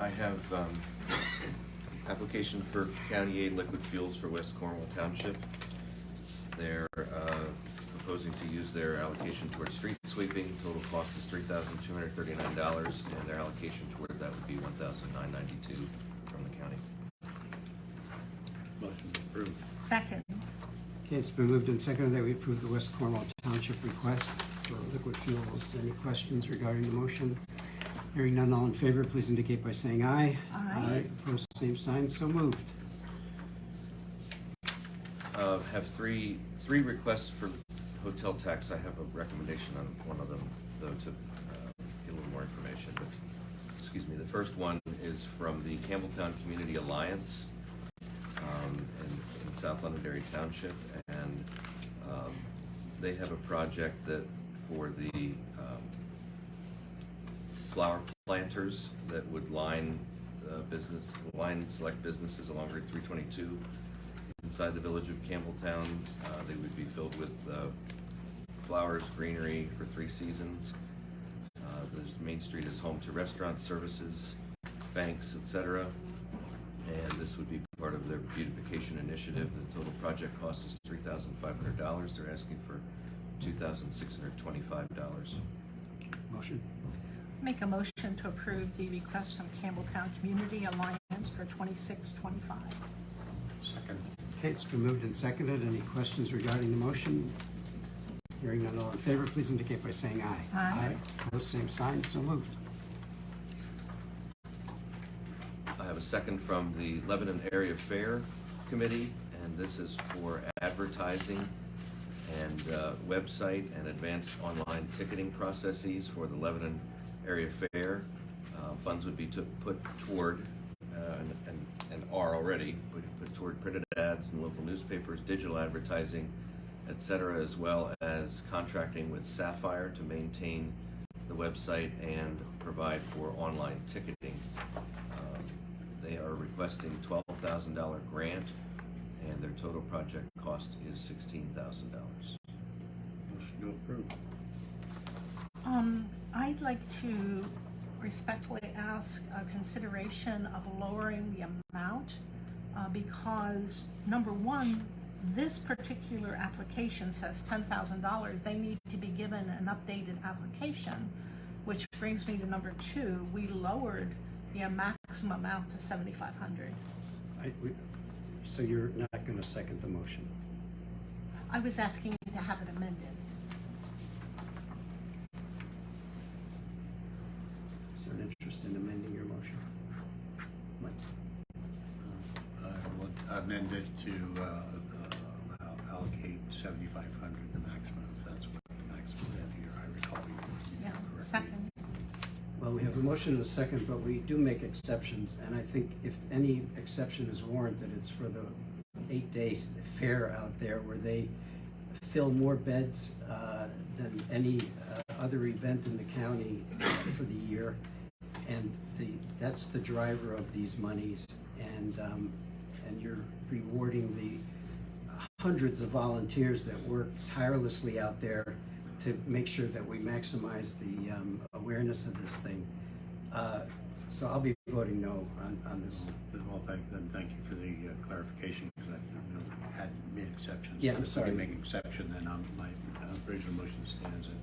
I have application for County Aid liquid fuels for West Cornwall Township. They're proposing to use their allocation towards street sweeping. Total cost is $3,239, and their allocation toward that would be $1,992 from the county. Motion approved. Second. Okay, it's been moved and seconded that we approve the West Cornwall Township request for liquid fuels. Any questions regarding the motion? Hearing none, all in favor, please indicate by saying aye. Aye. Opposed, same sign, so moved. Have three requests for hotel tax. I have a recommendation on one of them, though, to get a little more information. But, excuse me, the first one is from the Campbelltown Community Alliance in South Lebanon Area Township, and they have a project that for the flower planters that would line select businesses along Route 322 inside the village of Campbelltown. They would be filled with flowers, greenery for 3 seasons. The Main Street is home to restaurant services, banks, etc. And this would be part of their beautification initiative. The total project cost is $3,500. They're asking for $2,625. Motion. Make a motion to approve the request from Campbelltown Community Alliance for $2,625. Second. Okay, it's been moved and seconded. Any questions regarding the motion? Hearing none, all in favor, please indicate by saying aye. Aye. Opposed, same sign, so moved. I have a second from the Lebanon Area Fair Committee, and this is for advertising and website and advanced online ticketing processes for the Lebanon Area Fair. Funds would be put toward, and are already, put toward printed ads in local newspapers, digital advertising, etc., as well as contracting with Sapphire to maintain the website and provide for online ticketing. They are requesting $12,000 grant, and their total project cost is $16,000. Motion to approve. I'd like to respectfully ask a consideration of lowering the amount because, number one, this particular application says $10,000. They need to be given an updated application, which brings me to number 2. We lowered the maximum amount to $7,500. So you're not going to second the motion? I was asking to have it amended. Is there an interest in amending your motion? Mike? I would amend it to allocate $7,500, the maximum, if that's what the maximum is here. I recall you. Yeah, correctly. second. Well, we have a motion and a second, but we do make exceptions, and I think if any exception is warranted, it's for the 8-day fair out there where they fill more beds than any other event in the county for the year, and that's the driver of these monies, and you're rewarding the hundreds of volunteers that work tirelessly out there to make sure that we maximize the awareness of this thing. So I'll be voting no on this. Well, thank you for the clarification, because I had made exceptions. Yeah, I'm If we sorry. can make an exception, then my original motion stands at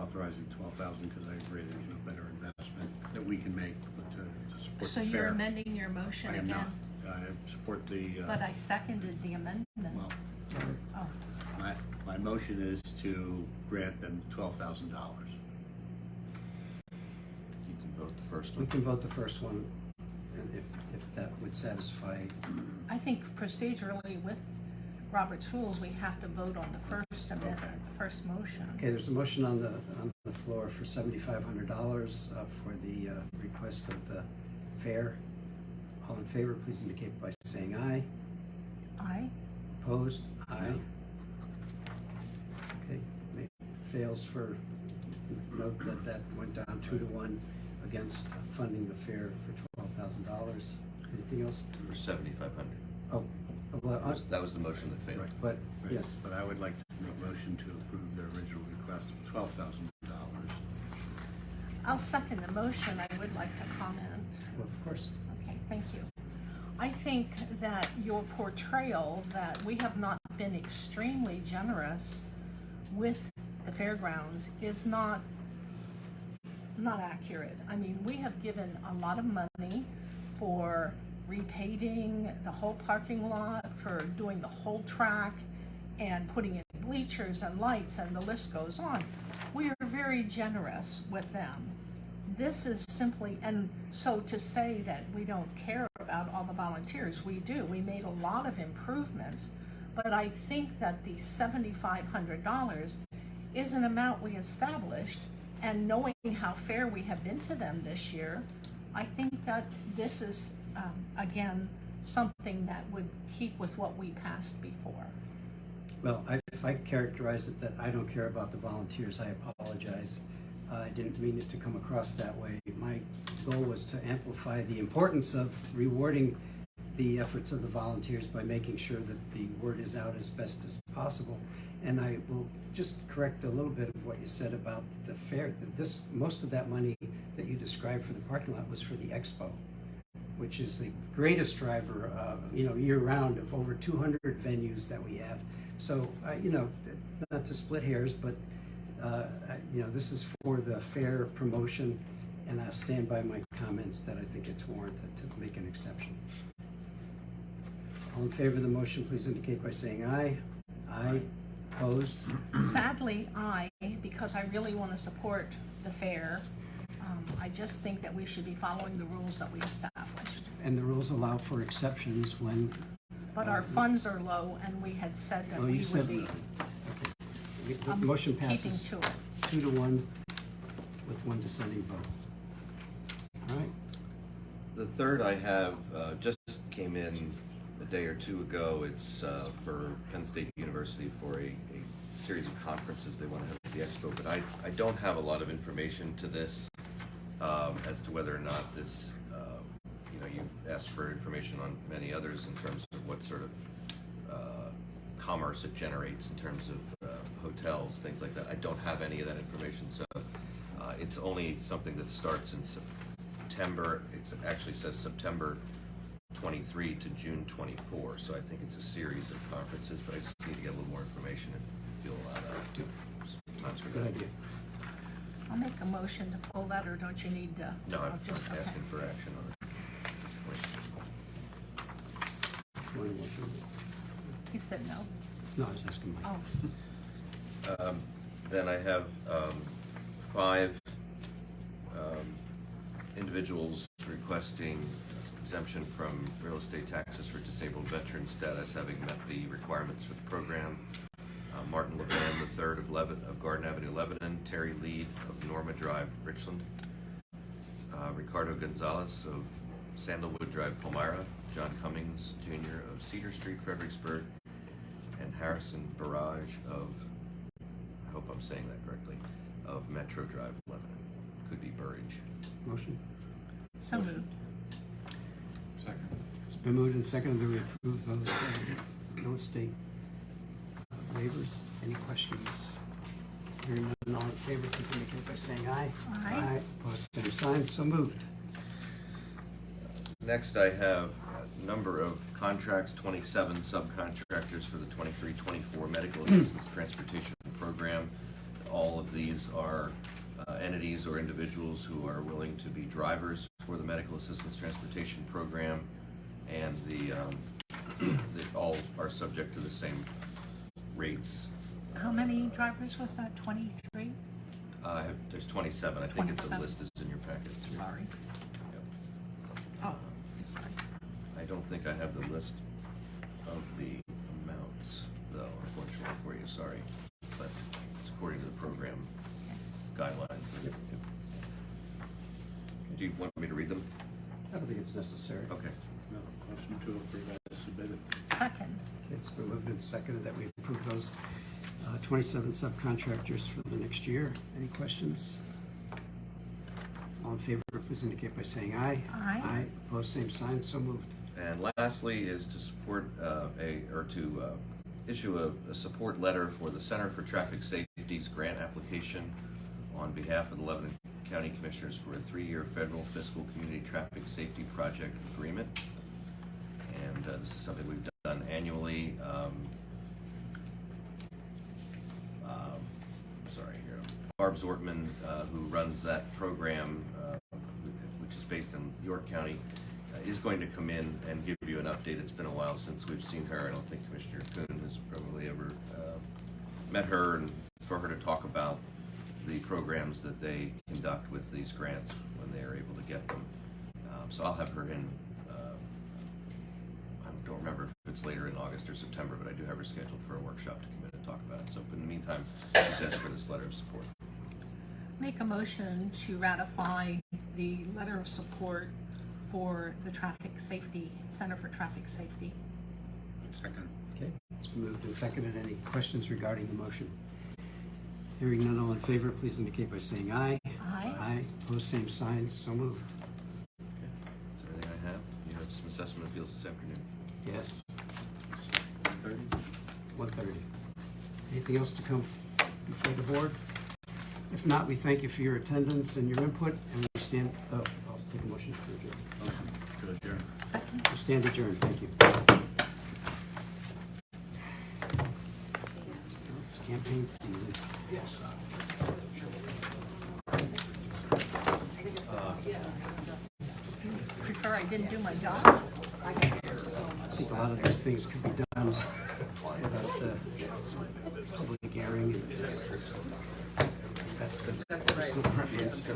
authorizing $12,000, because I agree there's no better investment that we can make to support So the you're fair. amending your motion I am again? not. I support the. But I seconded the amendment. Well, Oh, my motion is to grant them $12,000. You can vote the first We one. can vote the first one, and if that would satisfy. I think procedurally with Robert's rules, we have to vote on the first amendment, Okay. the first motion. Okay, there's a motion on the floor for $7,500 for the request of the fair. All in favor, please indicate by saying aye. Aye. Opposed? Aye. Okay, fails for, note that went down 2-1 against funding the fair for $12,000. Anything else? For $7,500. Oh, well, That was the motion that failed. but, Right. yes, But I would like to make a motion to approve their original request of $12,000. I'll second the motion. I would like to comment. Well, of course. Okay, thank you. I think that your portrayal that we have not been extremely generous with the fairgrounds is not accurate. I mean, we have given a lot of money for repaving the whole parking lot, for doing the whole track, and putting in bleachers and lights, and the list goes on. We are very generous with them. This is simply, and so to say that we don't care about all the volunteers, we do. We made a lot of improvements, but I think that the $7,500 is an amount we established, and knowing how fair we have been to them this year, I think that this is, again, something that would keep with what we passed before. Well, if I characterize it that I don't care about the volunteers, I apologize. I didn't mean it to come across that way. My goal was to amplify the importance of rewarding the efforts of the volunteers by making sure that the word is out as best as possible. And I will just correct a little bit of what you said about the fair. That most of that money that you described for the parking lot was for the expo, which is the greatest driver, year-round of over 200 venues that we have. So, not to split hairs, but this is for the fair promotion, and I stand by my comments that I think it's warranted to make an exception. All in favor of the motion, please indicate by saying aye. Aye. Opposed? Sadly, because I really want to support the fair, I just think that we should be following the rules that we established. And the rules allow for exceptions when... But our funds are low, and we had said that Oh, we you would said... be Okay. The motion passes keeping to it. 2-1 with one dissenting vote. All right. The third I have just came in a day or two ago. It's for Penn State University for a series of conferences they want to have at the expo, but I don't have a lot of information to this as to whether or not this, you asked for information on many others in terms of what sort of commerce it generates in terms of hotels, things like that. I don't have any of that information, so it's only something that starts in September. It actually says September 23 to June 24, so I think it's a series of conferences, but I just need to get a little more information if you'll allow that. That's a good idea. I'll make a motion to pull that, or don't you need to? No, I'm just just asking for action on it at this point. One motion. He said no. No, I was asking Mike. Oh, Then I have 5 individuals requesting exemption from real estate taxes for disabled veteran status, having met the requirements for the program. Martin Levan III of Garden Avenue, Lebanon, Terry Lead of Norma Drive, Richland, Ricardo Gonzalez of Sandalwood Drive, Palmyra, John Cummings Jr. of Cedar Street, Fredericksburg, and Harrison Barrage of, I hope I'm saying that correctly, of Metro Drive, Lebanon. Could be Burridge. Motion. so moved. Second. It's been moved and seconded that we approve those real estate waivers. Any questions? Hearing none, all in favor, please indicate by saying aye. Aye. Opposed, same sign, so moved. Next, I have a number of contracts, 27 subcontractors for the 23-24 Medical Assistance Transportation Program. All of these are entities or individuals who are willing to be drivers for the Medical Assistance Transportation Program, and they all are subject to the same rates. How many drivers was that? 23? There's 27. I think it's the 27. list is in your packet. too. Sorry. Yep. Oh, I'm sorry. I don't think I have the list of the amounts, though, unfortunately for you, sorry. But it's according to the program guidelines. Yep, yep. Do you want me to read them? I don't think it's necessary. Okay. No, motion to approve as submitted. Second. It's been moved and seconded that we approve those 27 subcontractors for the next year. Any questions? All in favor, please indicate by saying aye. Aye. Aye. Opposed, same sign, so moved. And lastly is to support issue a support letter for the Center for Traffic Safety's grant application on behalf of the Lebanon County Commissioners for a 3-year federal fiscal community traffic safety project agreement. And this is something we've done annually. Barb Zortman, who runs that program, which is based in York County, is going to come in and give you an update. It's been a while since we've seen her. I don't think Commissioner Kuhn has probably ever met her, and for her to talk about the programs that they conduct with these grants when they are able to get them. So I'll have her in, I don't remember if it's later in August or September, but I do have her scheduled for a workshop to come in and talk about it. So in the meantime, she's asked for this letter of support. Make a motion to ratify the letter of support for the Traffic Safety, Center for Traffic Safety. Second. Okay, it's been moved and seconded. Any questions regarding the motion? Hearing none, all in favor, please indicate by saying aye. Aye. Aye, opposed, same sign, so moved. Okay, that's everything I have. You have some assessment appeals this afternoon. Yes, 30? 1:30. Anything else to come before the board? If not, we thank you for your attendance and your input, and we stand, I'll take a motion to adjourn. Motion to adjourn. Second. We stand adjourned, thank you. It's campaign season. Prefer I didn't do my job? I think a lot of these things could be done without the public hearing. That's the personal preference.